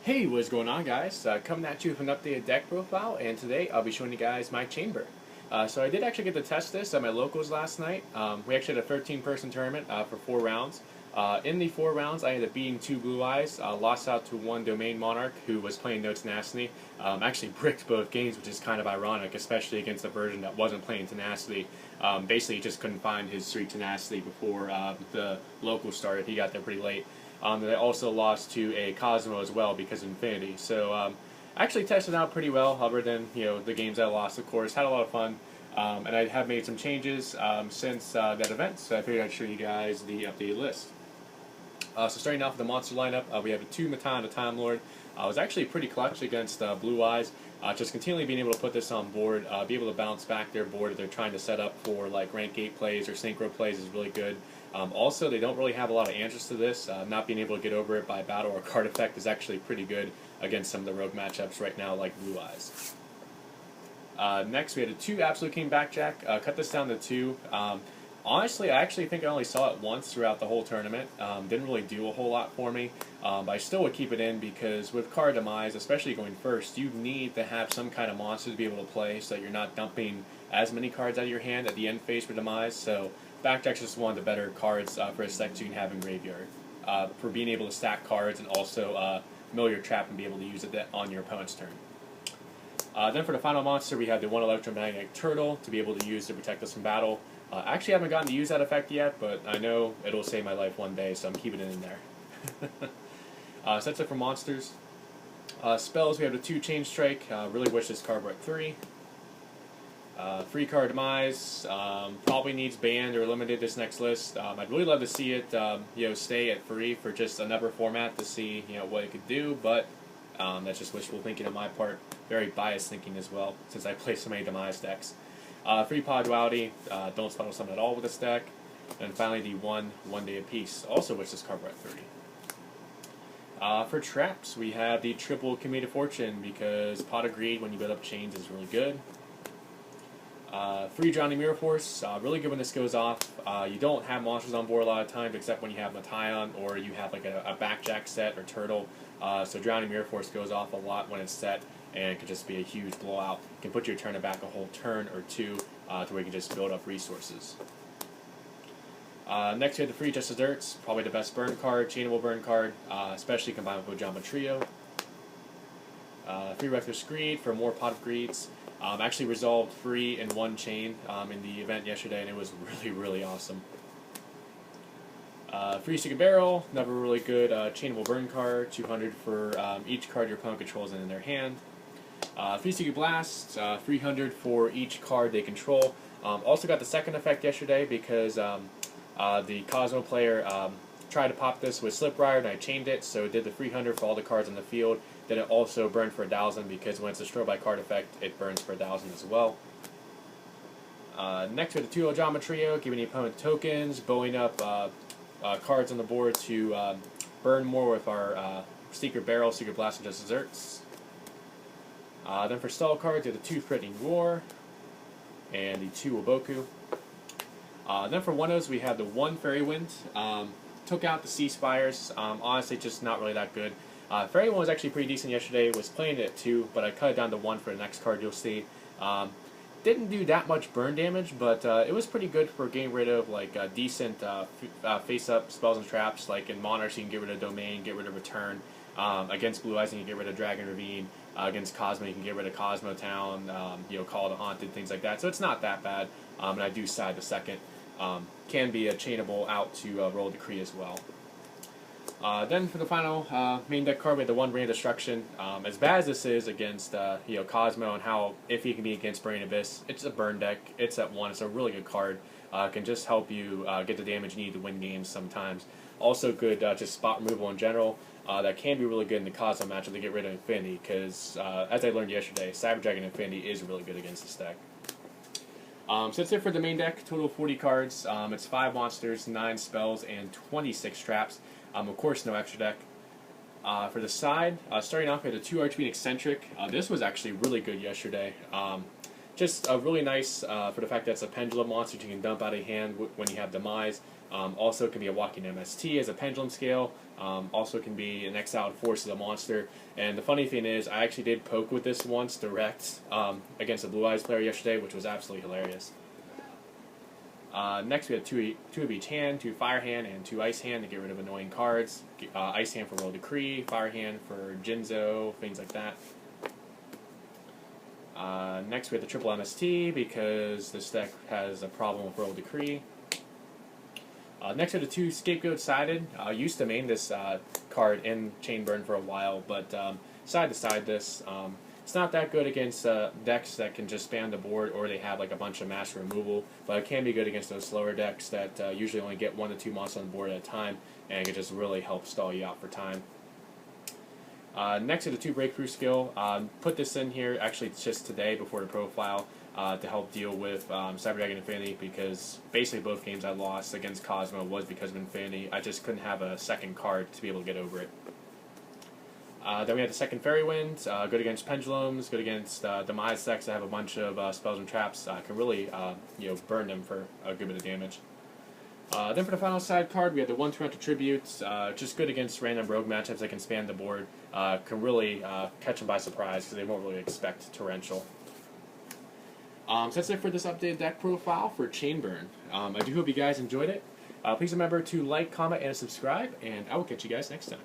Hey, what's going on, guys? Coming at you with an updated deck profile, and today I'll be showing you guys my chamber. So I did actually get to test this at my locals last night. We actually had a 13-person tournament for 4 rounds. In the 4 rounds, I ended up beating 2 Blue Eyes, lost out to 1 Domain Monarch who was playing No Tenacity. Actually bricked both games, which is kind of ironic, especially against a version that wasn't playing Tenacity. Basically, he just couldn't find his Street Tenacity before the local started. He got there pretty late. They also lost to a Cosmo as well because of Infinity. So I actually tested out pretty well, other than the games I lost, of course. Had a lot of fun, and I have made some changes since that event. So I figured I'd show you guys the updated list. So starting off with the monster lineup, we have a 2 Matan and a Time Lord. It was actually pretty clutch against Blue Eyes. Just continually being able to put this on board, be able to bounce back their board if they're trying to set up for like rank 8 plays or synchro plays is really good. Also, they don't really have a lot of answers to this. Not being able to get over it by battle or card effect is actually pretty good against some of the rogue matchups right now like Blue Eyes. Next, we had a 2 Absolute King Backjack. Cut this down to 2. Honestly, I actually think I only saw it once throughout the whole tournament. Didn't really do a whole lot for me, but I still would keep it in because with card Demise, especially going first, you need to have some kind of monster to be able to play so that you're not dumping as many cards out of your hand at the end phase for Demise. So Backjack's just one of the better cards for a sect you can have in Graveyard for being able to stack cards and also mill your trap and be able to use it on your opponent's turn. Then for the final monster, we have the 1 Electromagnetic Turtle to be able to use to protect us from battle. I actually haven't gotten to use that effect yet, but I know it'll save my life one day, so I'm keeping it in there. So that's it for monsters. Spells, we have the 2 Chain Strike. Really wish this card were at 3. Free card Demise, probably needs banned or limited this next list. I'd really love to see it stay at free for just another format to see what it could do, but that's just wishful thinking on my part. Very biased thinking as well, since I play so many Demise decks. Free Pod Duality, don't special summon at all with this deck. And finally the 1 Day of Peace, also wish this card were at 30. For traps, we have the triple Comedic Fortune because Pot of Greed when you build up chains is really good. Free Drowning Mirror Force, really good when this goes off. You don't have monsters on board a lot of times except when you have Matan or you have like a Backjack set or Turtle. So Drowning Mirror Force goes off a lot when it's set, and it could just be a huge blowout. You can put your turn back a whole turn or 2 to where you can just build up resources. Next we have the free Just Desserts, probably the best burn card, chainable burn card, especially combined with Ojama Trio. Free Reckless Greed for more Pot of Greeds. Actually resolved free in 1 chain in the event yesterday, and it was really awesome. Free Secret Barrel, another really good chainable burn card, 200 for each card your opponent controls in their hand. Free Secret Blast, 300 for each card they control. Also got the second effect yesterday because the Cosmo player tried to pop this with Slipwire and I chained it, so it did the 300 for all the cards on the field. Then it also burned for 1,000 because when it's destroyed by card effect, it burns for 1,000 as well. Next we have the 2 Ojama Trio, giving the opponent tokens, bowing up cards on the board to burn more with our Secret Barrel, Secret Blast, and Just Desserts. Then for stall cards, we have the 2 Threatening Roar and the 2 Oboku. Then for one-os, we have the 1 Fairy Wind. Took out the Sea Spires. Honestly, just not really that good. Fairy Wind was actually pretty decent yesterday. Was playing it at 2, but I cut it down to 1 for the next card you'll see. Didn't do that much burn damage, but it was pretty good for getting rid of like decent face-up spells and traps. Like in Monarchs, you can get rid of Domain, get rid of Return. Against Blue Eyes, you can get rid of Dragon Ravine. Against Cosmo, you can get rid of Cosmo Town, Call the Haunted, things like that. So it's not that bad, and I do side the second. Can be a chainable out to roll Decree as well. Then for the final main deck card, we have the 1 Brain Destruction. As bad as this is against Cosmo and how iffy it can be against Brain Abyss, it's a burn deck. It's at 1. It's a really good card. Can just help you get the damage you need to win games sometimes. Also good just spot removal in general. That can be really good in the Cosmo matchup to get rid of Infinity because, as I learned yesterday, Cyber Dragon Infinity is really good against this deck. So that's it for the main deck. Total of 40 cards. It's 5 monsters, 9 spells, and 26 traps. Of course, no extra deck. For the side, starting off with a 2 Archfiend Eccentric. This was actually really good yesterday. Just really nice for the fact that it's a pendulum monster you can dump out of hand when you have Demise. Also, it can be a walking MST as a pendulum scale. Also can be an exiled force of the monster. And the funny thing is, I actually did poke with this once direct against a Blue Eyes player yesterday, which was absolutely hilarious. Next we have two of each hand, 2 Fire Hand and 2 Ice Hand to get rid of annoying cards. Ice Hand for World Decree, Fire Hand for Jinzo, things like that. Next we have the triple MST because this deck has a problem with World Decree. Next we have the 2 Scapegoat Sided. I used to main this card in Chainburn for a while, but side to side this. It's not that good against decks that can just spam the board or they have like a bunch of master removal, but it can be good against those slower decks that usually only get 1 to 2 monsters on the board at a time, and it can just really help stall you out for time. Next to the 2 Breakthrough skill, put this in here actually just today before the profile to help deal with Cyber Dragon Infinity, because basically both games I lost against Cosmo was because of Infinity. I just couldn't have a second card to be able to get over it. Then we have the second Fairy Wind, good against Pendulums, good against Demise decks that have a bunch of spells and traps, can really burn them for a good bit of damage. Then for the final side card, we have the 1 Torrential Tribute, just good against random rogue matchups that can span the board, can really catch them by surprise because they won't really expect Torrential. So that's it for this updated deck profile for Chainburn. I do hope you guys enjoyed it. Please remember to like, comment, and subscribe, and I will catch you guys next time.